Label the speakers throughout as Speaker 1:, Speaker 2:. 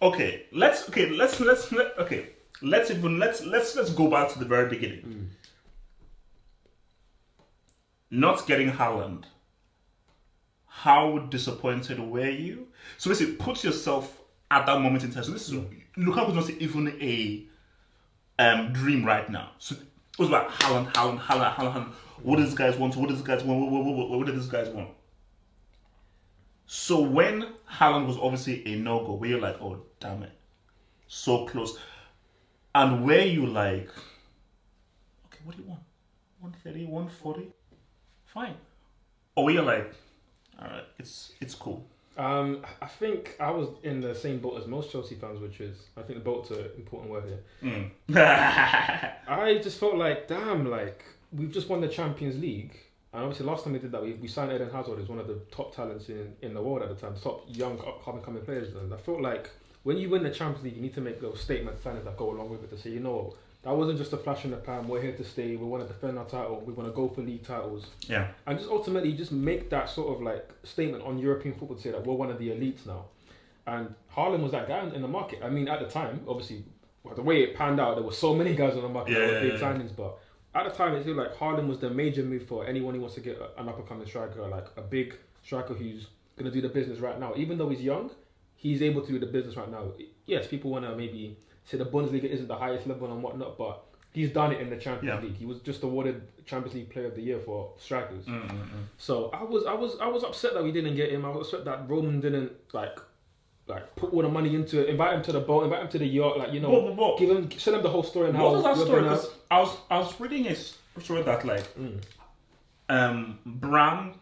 Speaker 1: Okay, let's go back to the very beginning. Not getting Haaland. How disappointed were you? So basically, put yourself at that moment in time. So this is Lukaku's not even a dream right now. So it was about Haaland. What do these guys want? What do these guys want? So when Haaland was obviously a no-go, where you're like, oh, damn it. So close. And where you like, okay, what do you want? 130, 140? Fine. Or where you're like, all right, it's cool.
Speaker 2: I think I was in the same boat as most Chelsea fans, which is, I think the boat's an important word here. I just felt like, damn, like, we've just won the Champions League. And obviously last time we did that, we signed Eden Hazard as one of the top talents in the world at the time, top young up-and-coming players. And I felt like when you win the Champions League, you need to make those statement signings that go along with it to say, you know, that wasn't just a flash in the pan, we're here to stay, we want to defend our title, we want to go for league titles.
Speaker 1: Yeah.
Speaker 2: And just ultimately just make that sort of like statement on European football to say that we're one of the elites now. And Haaland was that guy in the market. I mean, at the time, obviously, the way it panned out, there were so many guys on the market that were big signings, but at the time, it seemed like Haaland was the major move for anyone who wants to get an up-and-coming striker, like a big striker who's going to do the business right now. Even though he's young, he's able to do the business right now. Yes, people want to maybe say the Bundesliga isn't the highest level and whatnot, but he's done it in the Champions League. He was just awarded Champions League Player of the Year for strikers. So I was upset that we didn't get him. I was upset that Roman didn't like put all the money into it, invite him to the boat, invite him to the yacht, like, you know, send him the whole story and how.
Speaker 1: What was that story? Because I was reading a story that like Bram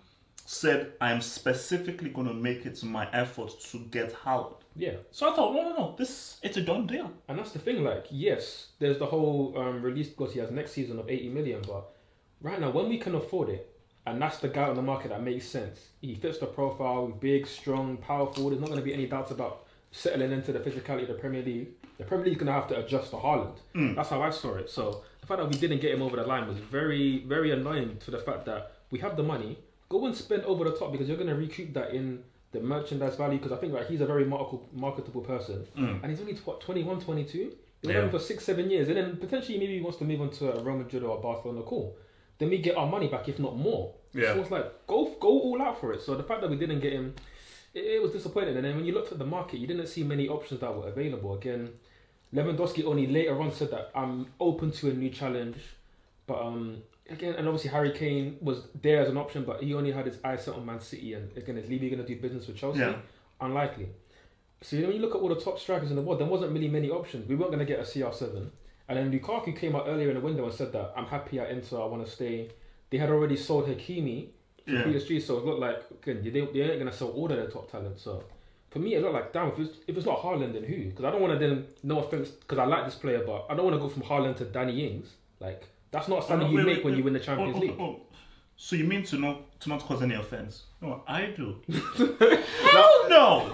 Speaker 1: said, I'm specifically going to make it my effort to get Haaland.
Speaker 2: Yeah.
Speaker 1: So I thought, no, it's a done deal.
Speaker 2: And that's the thing, like, yes, there's the whole release because he has next season of 80 million, but right now, when we can afford it, and that's the guy on the market that makes sense. He fits the profile, big, strong, powerful. There's not going to be any doubts about settling into the physicality of the Premier League. The Premier League is going to have to adjust to Haaland. That's how I saw it. So the fact that we didn't get him over the line was very, very annoying to the fact that we have the money. Go and spend over the top because you're going to recoup that in the merchandise value. Because I think like he's a very marketable person. And he's only, 21, 22? He's been for 6-7 years. And then potentially maybe he wants to move on to a Real Madrid or a Barcelona. Cool. Then we get our money back, if not more.
Speaker 1: Yeah.
Speaker 2: So it's like, go all out for it. So the fact that we didn't get him, it was disappointing. And then when you looked at the market, you didn't see many options that were available. Again, Lewandowski only later on said that I'm open to a new challenge. But again, and obviously Harry Kane was there as an option, but he only had his eyes set on Man City. And again, is Levy going to do business with Chelsea? Yeah. Unlikely. So when you look at all the top strikers in the world, there wasn't really many options. We weren't going to get a CR7. And then Lukaku came out earlier in the window and said that I'm happy at Inter, I want to stay. They had already sold Hakimi to PSG, so it looked like, again, they ain't going to sell all of their top talent. So for me, it looked like, damn, if it's not Haaland, then who? Because I don't want to then, no offense, because I like this player, but I don't want to go from Haaland to Danny Ings. Like, that's not something you make when you win the Champions League.
Speaker 1: So you mean to not cause any offense? No, I do. Hell no!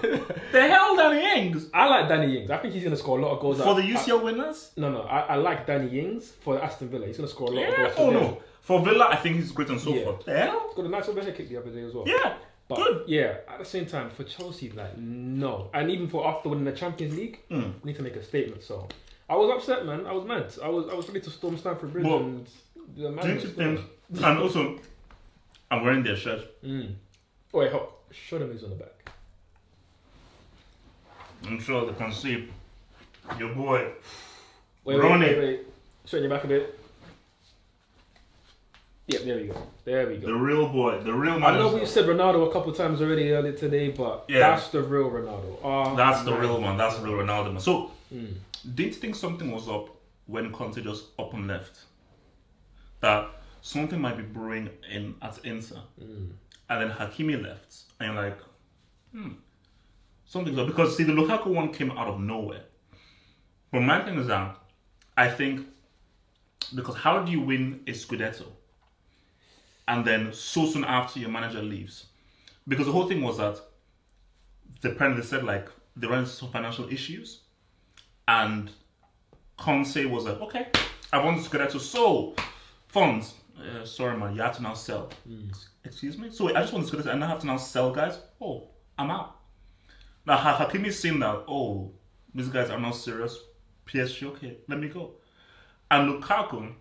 Speaker 1: The hell, Danny Ings?
Speaker 2: I like Danny Ings. I think he's going to score a lot of goals.
Speaker 1: For the UCL winners?
Speaker 2: No. I like Danny Ings for Aston Villa. He's going to score a lot of goals.
Speaker 1: Oh, no. For Villa, I think he's great and so forth.
Speaker 2: Yeah. He's got a nice overhead kick the other day as well.
Speaker 1: Yeah.
Speaker 2: But good. Yeah, at the same time, for Chelsea, like, no. And even for after winning the Champions League, we need to make a statement. So I was upset, man. I was mad. I was ready to storm Stamford Bridge and the man.
Speaker 1: And also, I'm wearing their shirt.
Speaker 2: Oh, wait, show them who's on the back.
Speaker 1: I'm sure they can see your boy.
Speaker 2: Wait. Straighten your back a bit. Yeah, there we go.
Speaker 1: The real boy. The real man.
Speaker 2: I know we've said Ronaldo a couple of times already earlier today, but that's the real Ronaldo.
Speaker 1: That's the real one. That's the real Ronaldo man. So, did you think something was up when Conte just up and left? That something might be brewing at Inter. And then Hakimi left. And you're like, something's up. Because, see, the Lukaku one came out of nowhere. But my thing is that, I think, because how do you win a Scudetto? And then so soon after your manager leaves? Because the whole thing was that the Premier said, like, they ran into some financial issues. And Conte was like, okay, I want the Scudetto. So, funds. Sorry, man, you have to now sell. Excuse me? So, wait, I just want the Scudetto and I have to now sell, guys? Oh, I'm out. Now, Hakimi's seen that, these guys are not serious. PSG, okay, let me go. And Lukaku,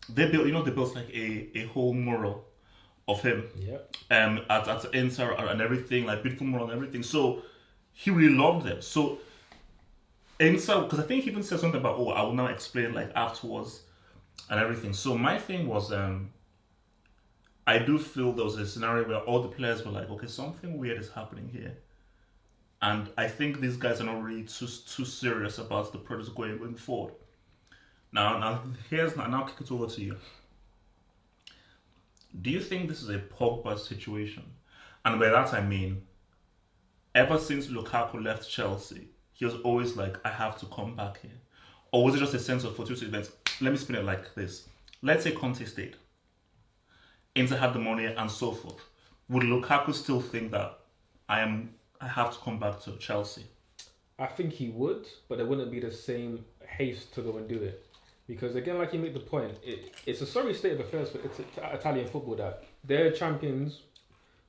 Speaker 1: they built like a whole mural of him.
Speaker 2: Yeah.
Speaker 1: At Inter and everything, like beautiful mural and everything. So he really loved them. So Inter, because I think he even said something about, I will now explain like afterwards and everything. So my thing was, I do feel there was a scenario where all the players were like, okay, something weird is happening here. And I think these guys are not really too serious about the project going forward. Now kick it over to you. Do you think this is a Pogba situation? And by that I mean, ever since Lukaku left Chelsea, he was always like, I have to come back here. Or was it just a sense of fortuitous events? Let me spin it like this. Let's say Conte stayed. Inter had the money and so forth. Would Lukaku still think that I have to come back to Chelsea?
Speaker 2: I think he would, but there wouldn't be the same haste to go and do it. Because again, like you make the point, it's a sorry state of affairs for Italian football that their champions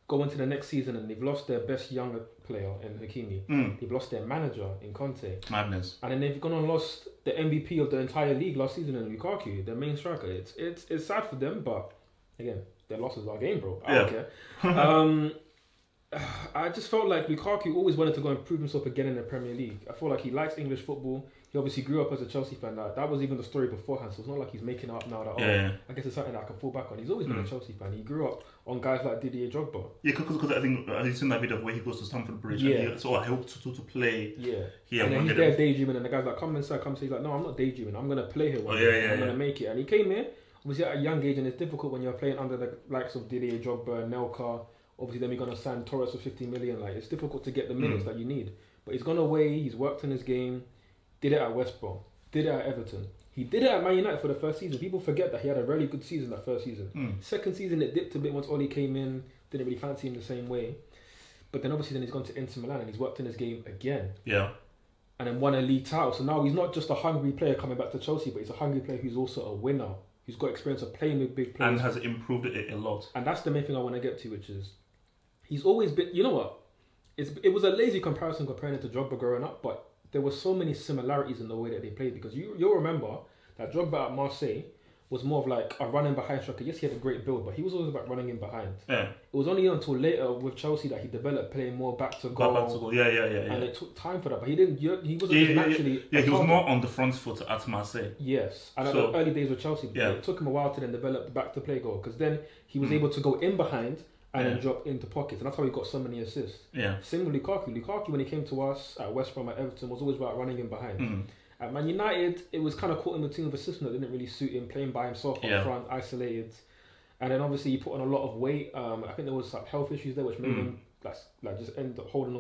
Speaker 2: go into the next season and they've lost their best younger player in Hakimi. They've lost their manager in Conte.
Speaker 1: Madness.
Speaker 2: And then they've gone and lost the MVP of the entire league last season in Lukaku, their main striker. It's sad for them, but again, their losses are game, bro. I don't care. I just felt like Lukaku always wanted to go and prove himself again in the Premier League. I feel like he likes English football. He obviously grew up as a Chelsea fan. That was even the story beforehand, so it's not like he's making it up now that, I guess it's something that I can fall back on. He's always been a Chelsea fan. He grew up on guys like Didier Drogba.
Speaker 1: Yeah, because I think I've seen that video where he goes to Stamford Bridge. Yeah. So I hope to play.
Speaker 2: Yeah. And then he's there daydreaming, and the guy's like, come inside, come. So he's like, no, I'm not daydreaming. I'm going to play here one day. I'm going to make it. And he came here, obviously at a young age, and it's difficult when you're playing under the likes of Didier Drogba, Nelka. Obviously, then we're going to sign Torres for 50 million. Like, it's difficult to get the minutes that you need. But he's gone away. He's worked on his game. Did it at West Brom. Did it at Everton. He did it at Man United for the first season. People forget that he had a really good season that first season. Second season, it dipped a bit once Oli came in. Didn't really fancy him the same way. But then obviously then he's gone to Inter Milan and he's worked in his game again.
Speaker 1: Yeah.
Speaker 2: And then won a league title. So now he's not just a hungry player coming back to Chelsea, but he's a hungry player who's also a winner. Who's got experience of playing with big players.
Speaker 1: And has improved it a lot.
Speaker 2: And that's the main thing I want to get to, which is he's always been... You know what? It was a lazy comparison comparing it to Drogba growing up, but there were so many similarities in the way that they played, because you'll remember that Drogba at Marseille was more of like a running behind striker. Yes, he had a great build, but he was always about running in behind. Yeah. It was only until later with Chelsea that he developed playing more back to goal.
Speaker 1: Back to goal. Yeah. And
Speaker 2: it took time for that, but he didn't. He wasn't just naturally.
Speaker 1: Yeah, he was more on the front foot at Marseille.
Speaker 2: Yes, and at the early days with Chelsea, it took him a while to then develop the back to play goal, because then he was able to go in behind and then drop into pockets, and that's how he got so many assists. Yeah. Same with Lukaku. Lukaku, when he came to us at West Brom, at Everton, was always about running in behind. At Man United, it was kind of caught in between with a system that didn't really suit him, playing by himself up front, isolated. And then obviously he put on a lot of weight. I think there was like health issues there, which made him just end up holding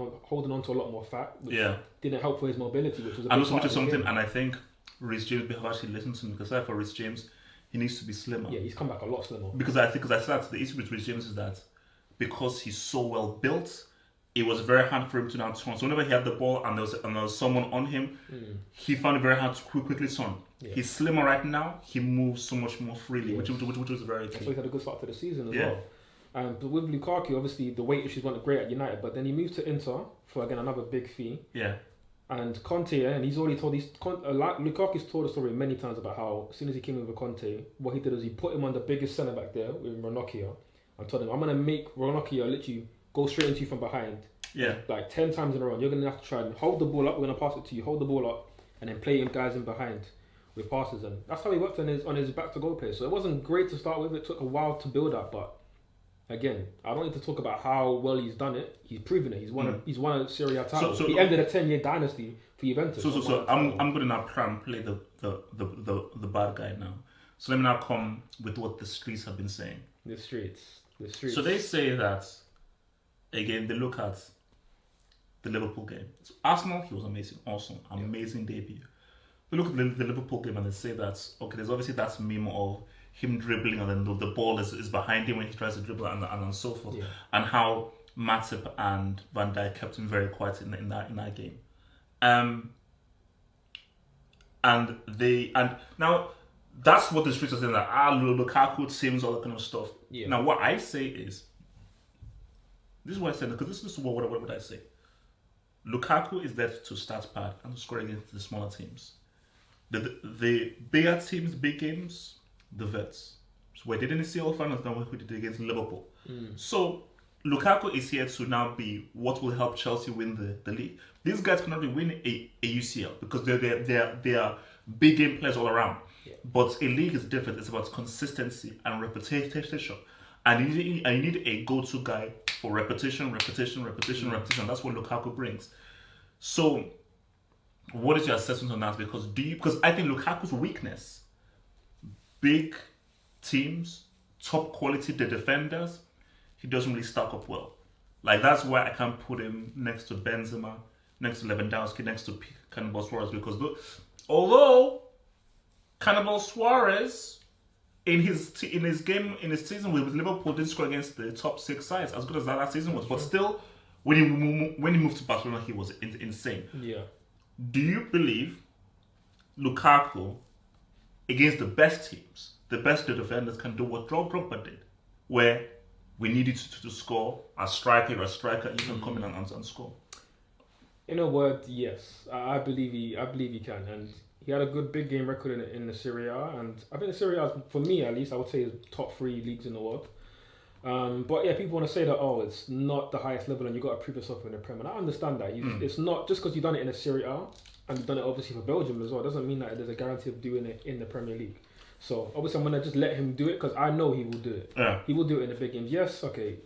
Speaker 2: on to a lot more fat, which didn't help for his mobility, which was a big part of something.
Speaker 1: And I think Reece James have actually listened to him, because for Reece James, he needs to be slimmer.
Speaker 2: Yeah, he's come back a lot slimmer.
Speaker 1: Because I said the issue with Reece James is that because he's so well built, it was very hard for him to now turn. So whenever he had the ball and there was someone on him, he found it very hard to quickly turn. Yeah. He's slimmer right now. He moves so much more freely, which was very key.
Speaker 2: So he had a good start to the season as well. But with Lukaku, obviously the weight issues weren't great at United, but then he moved to Inter for again another big fee. Yeah. And Conte, and he's already told Lukaku's told the story many times about how as soon as he came in with Conte, what he did was he put him on the biggest centre back there with Ranocchia. I told him, I'm going to make Ranocchia literally go straight into you from behind. Yeah. Like 10 times in a row. And you're going to have to try and hold the ball up. We're going to pass it to you. Hold the ball up. And then play guys in behind with passes. And that's how he worked on his back to goal play. So it wasn't great to start with. It took a while to build up. But again, I don't need to talk about how well he's done it. He's proven it. He's won a Serie A title. So he ended a 10-year dynasty for Juventus.
Speaker 1: So I'm going to now try and play the bad guy now. So let me now come with what the streets have been saying.
Speaker 2: The streets.
Speaker 1: So they say that, again, they look at the Liverpool game. So Arsenal, he was amazing, awesome, amazing debut. They look at the Liverpool game and they say that, okay, there's obviously that meme of him dribbling and then the ball is behind him when he tries to dribble and so forth. Yeah. And how Matip and Van Dijk kept him very quiet in that game. And now that's what the streets are saying, that Lukaku, Sims, all that kind of stuff. Yeah. Now what I say is, this is what I said, because this is what I say. Lukaku is there to start bad and to score against the smaller teams. The bigger teams, big games, the vets. So we didn't see all finals done what we did against Liverpool. So Lukaku is here to now be what will help Chelsea win the league. These guys cannot really win a UCL because they are big game players all around.
Speaker 2: Yeah.
Speaker 1: But a league is different. It's about consistency and repetition. And you need a go-to guy for repetition. That's what Lukaku brings. So, what is your assessment on that? Because I think Lukaku's weakness, big teams, top quality, the defenders, he doesn't really stack up well. Like, that's why I can't put him next to Benzema, next to Lewandowski, next to Cannibal Suarez, because although Cannibal Suarez in his season with Liverpool didn't score against the top 6 sides as good as that season was, but still when he moved to Barcelona he was insane.
Speaker 2: Yeah.
Speaker 1: Do you believe Lukaku against the best teams, the best defenders, can do what Drogba did, where we needed to score a striker, you can come in and score?
Speaker 2: In a word, yes. I believe he can, and he had a good big game record in the Serie A, and I think the Serie A, for me at least, I would say is top 3 leagues in the world. But yeah, people want to say that, it's not the highest level and you've got to prove yourself in the Premier. And I understand that. It's not just because you've done it in the Serie A and you've done it obviously for Belgium as well, doesn't mean that there's a guarantee of doing it in the Premier League. So obviously I'm going to just let him do it because I know he will do it.
Speaker 1: Yeah.
Speaker 2: He will do it in the big games. Yes, okay.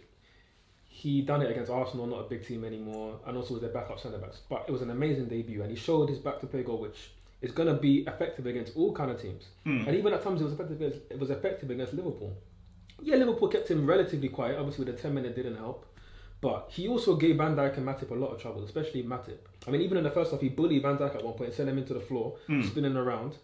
Speaker 2: He done it against Arsenal, not a big team anymore, and also with their backup centre-backs. But it was an amazing debut and he showed his back-to-play goal, which is going to be effective against all kind of teams. And even at times it was effective against Liverpool. Yeah, Liverpool kept him relatively quiet. Obviously, with the 10 minute didn't help. But he also gave Van Dijk and Matip a lot of trouble, especially Matip. I mean, even in the first half, he bullied Van Dijk at one point, sent him into the floor, spinning around.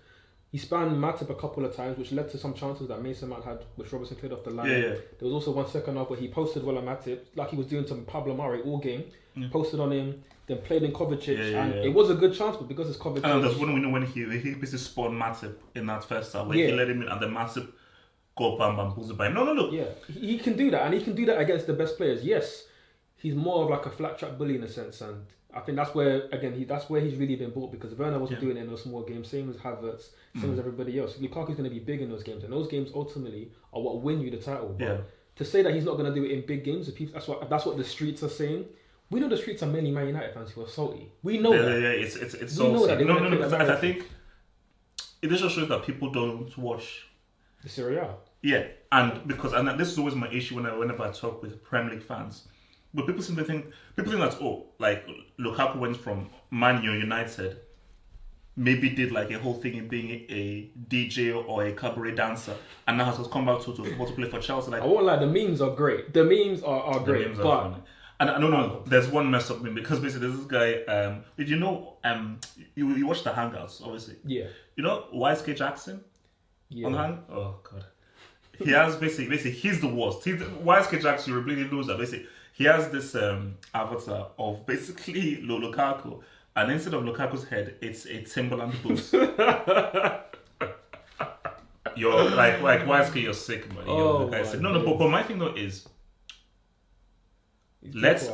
Speaker 2: He spanned Matip a couple of times, which led to some chances that Mason Mount had, which Robertson cleared off the line.
Speaker 1: Yeah.
Speaker 2: There was also one second half where he posted well on Matip, like he was doing to Pablo Mari all game. Posted on him, then played in Kovacic, and it was a good chance, but because it's Kovacic...
Speaker 1: And there's one when he basically spawned Matip in that first half, where he let him in, and then Matip go bam, pulls it by him. No, look.
Speaker 2: Yeah, he can do that, and he can do that against the best players. Yes, he's more of like a flat track bully in a sense, and I think that's where, again, that's where he's really been bought, because Werner wasn't doing it in those small games, same as Havertz, same as everybody else. Lukaku's going to be big in those games, and those games ultimately are what win you the title. But to say that he's not going to do it in big games, that's what the streets are saying. We know the streets are mainly Man United fans who are salty. We know that.
Speaker 1: Yeah, it's salty. No, because I think it just shows that people don't watch
Speaker 2: the Serie A.
Speaker 1: Yeah, and this is always my issue whenever I talk with Premier League fans. But people seem to think that like Lukaku went from Man United, maybe did like a whole thing in being a DJ or a cabaret dancer, and now has come back to play for Chelsea. Like,
Speaker 2: I won't lie, the memes are great. The memes are great,
Speaker 1: memes are funny. And no, there's one mess up because basically there's this guy. Did you know? You watched the Hangouts, obviously.
Speaker 2: Yeah.
Speaker 1: You know YSK Jackson?
Speaker 2: Yeah.
Speaker 1: On hand? Oh god. He has basically he's the worst. YSK Jackson, you're a really loser. Basically, he has this avatar of basically Lukaku, and instead of Lukaku's head, it's a Timberland boot. You're like YSK, you're sick, man. No. But my thing though is, let's see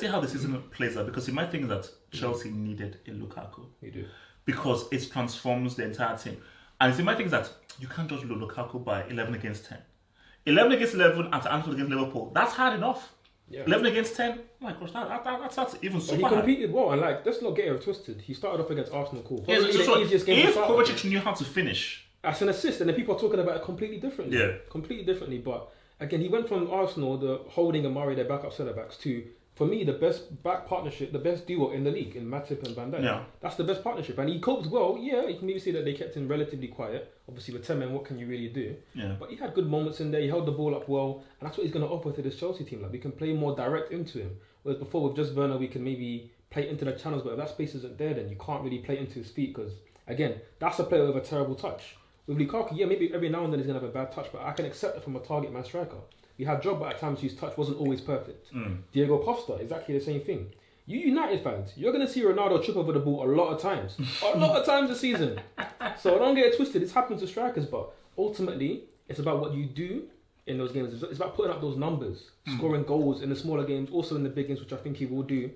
Speaker 1: how the season plays out, because my thing is that Chelsea needed a Lukaku.
Speaker 2: You do.
Speaker 1: Because it transforms the entire team. And my thing is that you can't judge Lukaku by 11 against 10. 11 against 11 at Anfield against Liverpool, that's hard enough. Yeah. 11 against 10, oh my gosh, that's even super hard.
Speaker 2: He competed well, and like, let's not get it twisted. He started off against Arsenal, cool.
Speaker 1: Yeah, if Kovacic knew how to finish,
Speaker 2: as an assist, and then people are talking about it completely differently.
Speaker 1: Yeah.
Speaker 2: Completely differently, but again, he went from Arsenal, the holding and Murray, their backup centre-backs, to, for me, the best back partnership, the best duo in the league, in Matip and Van Dijk.
Speaker 1: Yeah.
Speaker 2: That's the best partnership. And he coped well. Yeah, you can maybe see that they kept him relatively quiet. Obviously, with 10 men, what can you really do?
Speaker 1: Yeah.
Speaker 2: But he had good moments in there. He held the ball up well. And that's what he's going to offer to this Chelsea team. Like, we can play more direct into him. Whereas before, with just Werner, we can maybe play into the channels. But if that space isn't there, then you can't really play into his feet. Because, again, that's a player with a terrible touch. With Lukaku, yeah, maybe every now and then he's going to have a bad touch. But I can accept it from a target man striker. We had Drogba at times whose touch wasn't always perfect. Diego Costa, exactly the same thing. You United fans, you're going to see Ronaldo trip over the ball a lot of times. A lot of times this season. So don't get it twisted. This happens to strikers, but ultimately, it's about what you do in those games. It's about putting up those numbers, scoring goals in the smaller games, also in the big games, which I think he will do.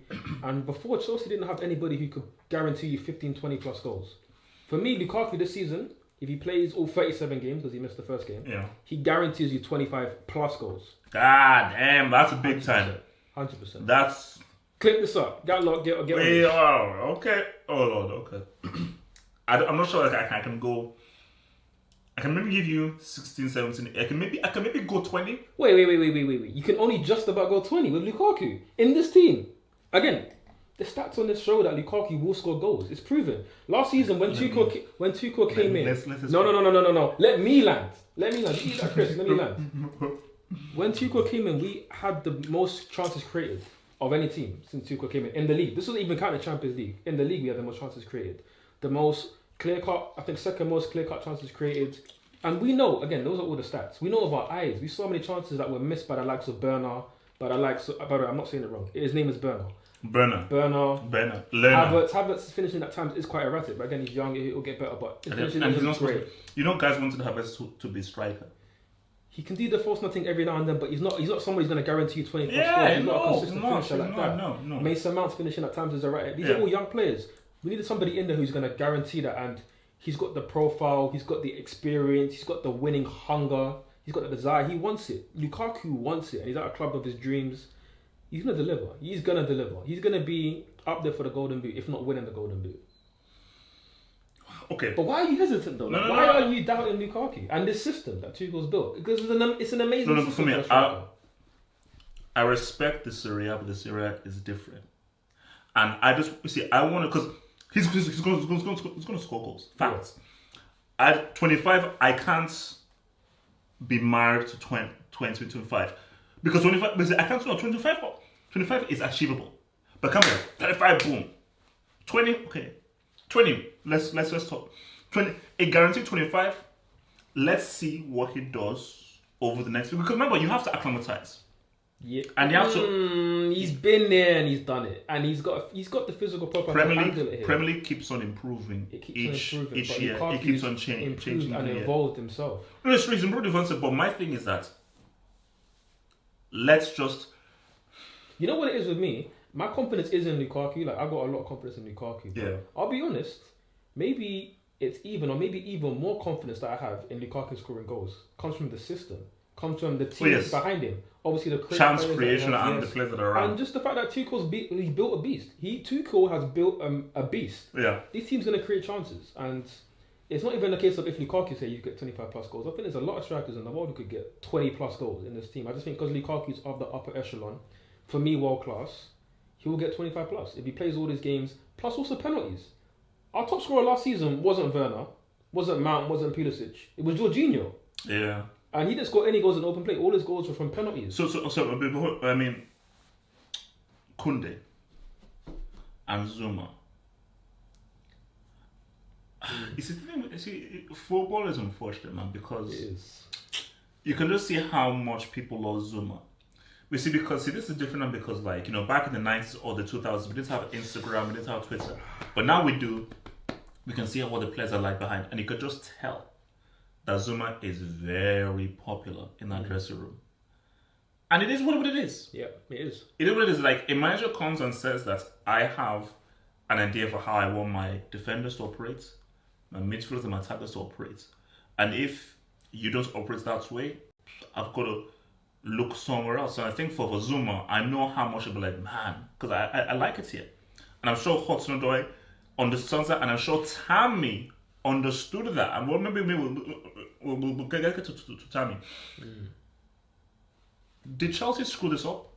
Speaker 2: And before, Chelsea didn't have anybody who could guarantee you 15, 20 plus goals. For me, Lukaku this season, if he plays all 37 games, because he missed the first game, he guarantees you 25 plus goals.
Speaker 1: God damn, that's a big
Speaker 2: 100%.
Speaker 1: time.
Speaker 2: 100%.
Speaker 1: That's...
Speaker 2: Clip this up. Get on
Speaker 1: Wait,
Speaker 2: this.
Speaker 1: oh, okay. Oh, Lord, okay. I'm not sure I can go... I can maybe give you 16, 17. I can maybe go 20.
Speaker 2: Wait. You can only just about go 20 with Lukaku in this team. Again, the stats on this show that Lukaku will score goals. It's proven. Last season when Tuchel came in. No. Let me land. You eat that, Chris. Let me land. When Tuchel came in, we had the most chances created of any team since Tuchel came in the league. This wasn't even counting Champions League. In the league, we had the most chances created. The most clear-cut, I think second most clear-cut chances created. And we know, again, those are all the stats. We know of our eyes. We saw many chances that were missed by the likes of Bernard, by the likes of, by the way, I'm not saying it wrong. His name is Bernard.
Speaker 1: Bernard.
Speaker 2: Havertz finishing at times is quite erratic, but again, he's young, he'll get better, but his finishing isn't great.
Speaker 1: You know, guys wanted Havertz to be striker.
Speaker 2: He can do the false nothing every now and then, but he's not somebody who's going to guarantee you 20 plus scores. He's not a consistent finisher like that.
Speaker 1: No.
Speaker 2: Mason Mount's finishing at times is erratic. These are all young players. We needed somebody in there who's going to guarantee that, and he's got the profile, he's got the experience, he's got the winning hunger, he's got the desire. He wants it. Lukaku wants it, and he's at a club of his dreams. He's going to deliver. He's going to deliver. He's going to be up there for the Golden Boot, if not winning the Golden Boot.
Speaker 1: Okay.
Speaker 2: But why are you hesitant though? Why are you doubting Lukaku and this system that Tuchel's built? Because it's an amazing system.
Speaker 1: For me, I respect the Serie, but the Serie is different. And I want to, because he's going to score goals. Facts. At 25, I can't be married to 20, 25. Because 25, I can't know 25 is achievable. But come here, 35, boom. 20, okay. 20, let's talk. 20, a guaranteed 25. Let's see what he does over the next week. Because remember, you have to acclimatize.
Speaker 2: Yeah.
Speaker 1: And you have to.
Speaker 2: He's been there and he's done it, and he's got the physical profile to handle it here.
Speaker 1: Premier League keeps on improving each year. It keeps on changing
Speaker 2: and evolved himself.
Speaker 1: No, it's reason, but my thing is that let's just.
Speaker 2: You know what it is with me? My confidence is in Lukaku. Like, I've got a lot of confidence in Lukaku.
Speaker 1: Yeah.
Speaker 2: I'll be honest. Maybe it's even, or maybe even more confidence that I have in Lukaku scoring goals comes from the system, comes from the team behind him. Obviously, the
Speaker 1: chance creation and the players that are around.
Speaker 2: And just the fact that Tuchel's he built a beast. Tuchel has built a beast.
Speaker 1: Yeah.
Speaker 2: This team's going to create chances. And it's not even a case of if Lukaku say you get 25 plus goals. I think there's a lot of strikers in the world who could get 20 plus goals in this team. I just think because Lukaku's of the upper echelon, for me, world class, he will get 25 plus if he plays all these games, plus also penalties. Our top scorer last season wasn't Werner, wasn't Mount, wasn't Pulisic. It was Jorginho.
Speaker 1: Yeah.
Speaker 2: And he didn't score any goals in open play. All his goals were from penalties.
Speaker 1: So I mean, Kunde and Zouma. Football is unfortunate, man, because you can just see how much people love Zouma. This is different because, like, you know, back in the 90s or the 2000s, we didn't have Instagram, we didn't have Twitter. But now we do. We can see what the players are like behind. And you could just tell that Zouma is very popular in that dressing room. And it is what it is.
Speaker 2: Yeah, it is.
Speaker 1: It is what it is. Like, a manager comes and says that I have an idea for how I want my defenders to operate, my midfielders and my attackers to operate. And if you don't operate that way, I've got to look somewhere else. And I think for Zouma, I know how much I'll be like, man, because I like it here. And I'm sure Hudson-Odoi understands that, and I'm sure Tammy understood that. And maybe we'll get to Tammy. Did Chelsea screw this up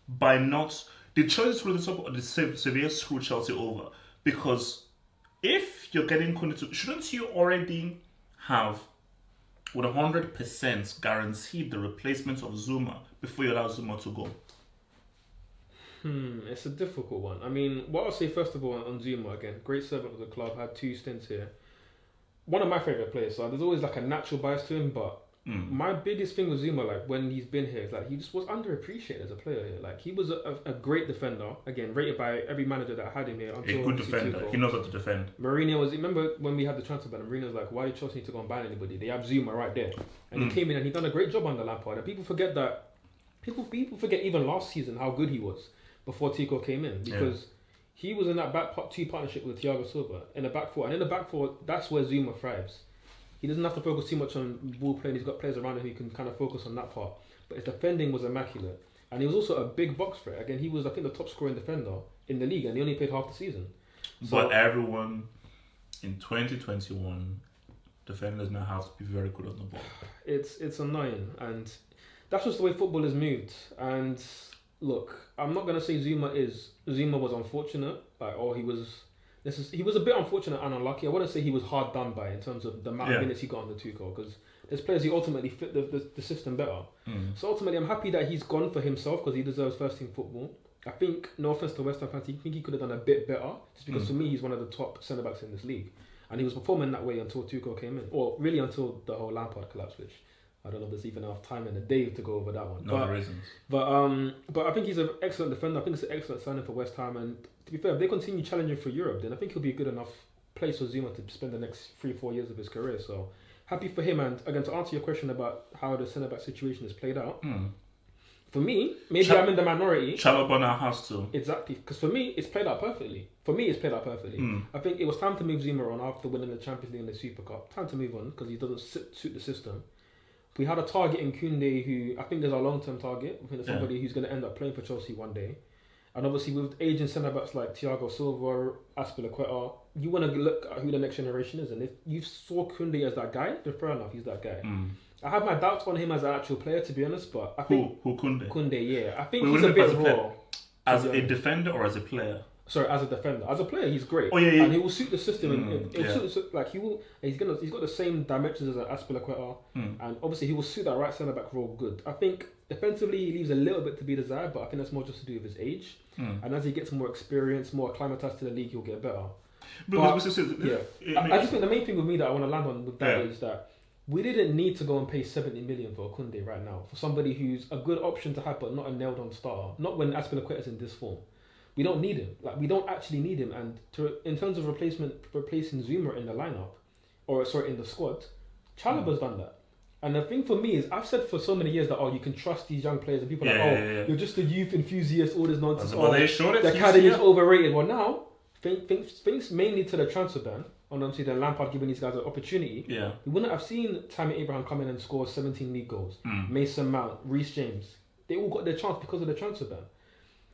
Speaker 1: by not? Did Chelsea screw this up, or did Sevilla screw Chelsea over? Because if you're getting Kunde, shouldn't you already have 100% guaranteed the replacement of Zouma before you allow Zouma to go?
Speaker 2: It's a difficult one. I mean, what I'll say first of all on Zouma, again, great servant of the club, had 2 stints here. One of my favourite players, so there's always like a natural bias to him, but My biggest thing with Zouma, like when he's been here, is like he just was underappreciated as a player here. Like he was a great defender, again rated by every manager that had him here.
Speaker 1: A good defender. He knows how to defend.
Speaker 2: Mourinho was. Remember when we had the transfer ban? Mourinho was like, "Why do Chelsea need to go and buy anybody? They have Zouma right there." And he came in and he done a great job under Lampard. And people forget that. People forget even last season how good he was before Tico came in, because he was in that two partnership with Thiago Silva in the back four, and in the back four, that's where Zouma thrives. He doesn't have to focus too much on ball playing. He's got players around him who can kind of focus on that part. But his defending was immaculate. And he was also a big box threat. Again, he was, I think, the top scoring defender in the league, and he only played half the season. So,
Speaker 1: but everyone in 2021, defenders now have to be very good on the ball.
Speaker 2: It's annoying. And that's just the way football has moved. And look, I'm not going to say Zouma was unfortunate, or he was a bit unfortunate and unlucky. I wouldn't say he was hard done by in terms of the amount of minutes he got under Tuchel, because there's players who ultimately fit the system better. So ultimately, I'm happy that he's gone for himself because he deserves first team football. I think, no offense to West Ham fans, I think he could have done a bit better, just because for me he's one of the top centre backs in this league, and he was performing that way until Tuchel came in, or really until the whole Lampard collapse, which I don't know if there's even enough time in the day to go over that one.
Speaker 1: No reasons.
Speaker 2: But I think he's an excellent defender. I think it's an excellent signing for West Ham. And to be fair, if they continue challenging for Europe, then I think he'll be a good enough place for Zouma to spend the next 3-4 years of his career. So happy for him. And again, to answer your question about how the centre back situation is played out, for me, maybe I'm in the minority.
Speaker 1: Chalobah now has to.
Speaker 2: Exactly, because for me, it's played out perfectly. I think it was time to move Zouma on after winning the Champions League and the Super Cup. Time to move on because he doesn't suit the system. We had a target in Koundé who I think there's a long-term target. I think there's somebody who's going to end up playing for Chelsea one day. And obviously with aging centre-backs like Thiago Silva, Azpilicueta, you want to look at who the next generation is. And if you saw Koundé as that guy, then fair enough, he's that guy. I have my doubts on him as an actual player, to be honest, but I think...
Speaker 1: Who Koundé?
Speaker 2: Koundé, yeah. I think he's a bit raw.
Speaker 1: As a defender or as a player?
Speaker 2: Sorry, as a defender. As a player, he's great.
Speaker 1: Oh yeah.
Speaker 2: And he will suit the system. He's got the same dimensions as an Azpilicueta, and obviously he will suit that right centre back role good. I think defensively he leaves a little bit to be desired, but I think that's more just to do with his age. And as he gets more experience, more acclimatized to the league, he'll get better. I just think the main thing with me that I want to land on with that is that we didn't need to go and pay 70 million for Koundé right now, for somebody who's a good option to have but not a nailed-on starter. Not when Azpilicueta's in this form. We don't need him. We don't actually need him. And in terms of replacing Zouma in the lineup, in the squad, Chalobah's done that. And the thing for me is, I've said for so many years that you can trust these young players, and people are you're just a youth enthusiast, all this nonsense. The academy's overrated. Well, now thanks mainly to the transfer ban, and obviously then Lampard giving these guys an opportunity. We wouldn't have seen Tammy Abraham come in and score 17 league goals. Mason Mount, Reece James, they all got their chance because of the transfer ban.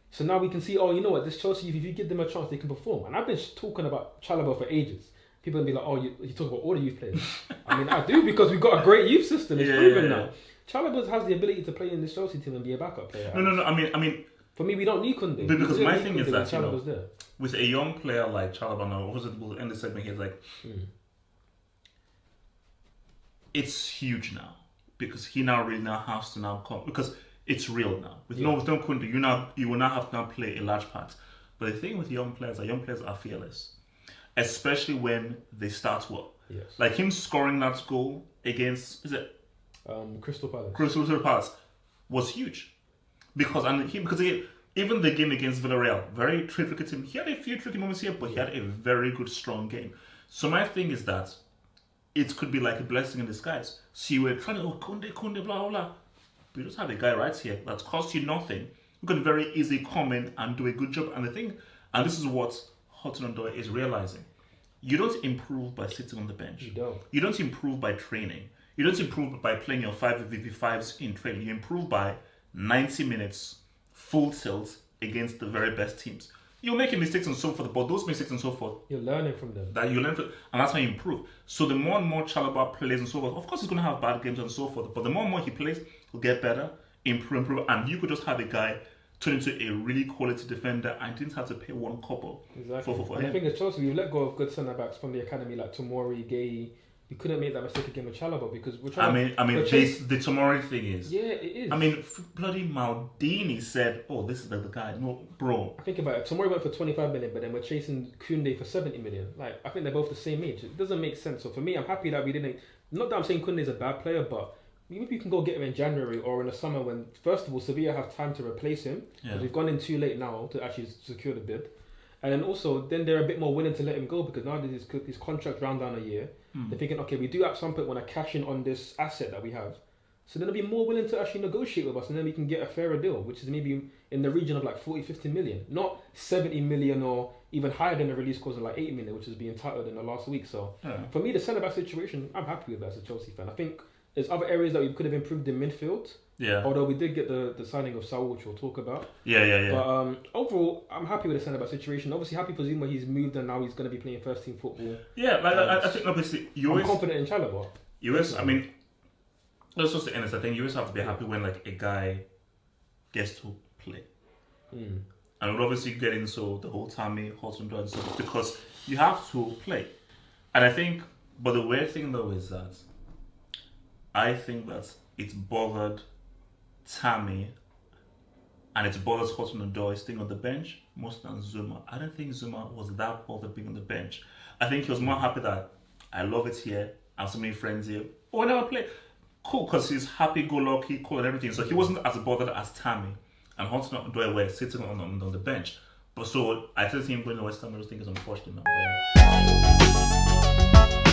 Speaker 2: So now we can see, you know what, this Chelsea, if you give them a chance, they can perform. And I've been talking about Chalobah for ages. People will be like, you talk about all the youth players. I mean, I do, because we've got a great youth system. It's proven now. Chalobah has the ability to play in this Chelsea team and be a backup player.
Speaker 1: No. I mean,
Speaker 2: for me, we don't need Koundé.
Speaker 1: Because my thing is that, with a young player like Chalobah now, we'll end the segment here, like, it's huge now. Because he now really has to now come. Because it's real now. With no Koundé, you will now have to now play a large part. But the thing with young players are fearless. Especially when they start well.
Speaker 2: Yes.
Speaker 1: Like him scoring that goal against,
Speaker 2: Crystal Palace.
Speaker 1: Crystal Palace was huge. Because even the game against Villarreal, very tricky team. He had a few tricky moments here, but he had a very good, strong game. So my thing is that it could be like a blessing in disguise. So you were trying to, Koundé, blah, blah, blah. But you just have a guy right here that costs you nothing. You can very easily come in and do a good job. And this is what Hudson-Odoi is realizing. You don't improve by sitting on the bench. You don't improve by training. You don't improve by playing your 5v5s in training. You improve by 90 minutes, full tilt against the very best teams. You're making mistakes and so forth, but those mistakes and so forth,
Speaker 2: you're learning from them.
Speaker 1: And that's how you improve. So the more and more Chalobah plays and so forth, of course he's going to have bad games and so forth, but the more and more he plays, he'll get better, improve, and you could just have a guy turn into a really quality defender and didn't have to pay one couple.
Speaker 2: Exactly.
Speaker 1: For
Speaker 2: and
Speaker 1: him.
Speaker 2: I think at Chelsea, we've let go of good centre-backs from the academy like Tomori, Gay. We couldn't make that mistake again with Chalobah because we're trying
Speaker 1: the Tomori thing is...
Speaker 2: Yeah, it is.
Speaker 1: I mean, bloody Maldini said, this is the guy. No, bro.
Speaker 2: Think about it. Tomori went for 25 million, but then we're chasing Koundé for 70 million. Like, I think they're both the same age. It doesn't make sense. So for me, I'm happy that we didn't... Not that I'm saying Koundé's a bad player, but maybe you can go get him in January or in the summer when, first of all, Sevilla have time to replace him. Because we've gone in too late now to actually secure the bid. And then also, then they're a bit more willing to let him go because now that his contract round down a year, they're thinking, okay, we do at some point want to cash in on this asset that we have. So then they'll be more willing to actually negotiate with us and then we can get a fairer deal, which is maybe in the region of like 40, 50 million. Not 70 million or even higher than the release clause of like 8 million, which is being touted in the last week. So for me, the centre-back situation, I'm happy with that as a Chelsea fan. I think there's other areas that we could have improved in midfield.
Speaker 1: Yeah.
Speaker 2: Although we did get the signing of Saul, which we'll talk about.
Speaker 1: Yeah.
Speaker 2: But overall, I'm happy with the centre-back situation. Obviously, happy for Zouma. He's moved and now he's going to be playing first-team football.
Speaker 1: Yeah, like, I think obviously you
Speaker 2: I'm
Speaker 1: always...
Speaker 2: confident in Chalobah.
Speaker 1: You always, I mean, let's just say honest, I think you always have to be happy when like a guy gets to play. And we'll obviously get into the whole Tammy, Hudson and stuff because you have to play. And I think, but the weird thing though is that I think that it's bothered Tammy and it's bothered Hudson Odoi staying on the bench more than Zouma. I don't think Zouma was that bothered being on the bench. I think he was more happy that I love it here, I have so many friends here. Oh, I never play. Cool, because he's happy-go-lucky, cool and everything. So he wasn't as bothered as Tammy. And Hudson Odoi were sitting on the bench. But so I still think going to West Ham, I just think it's unfortunate now. But yeah.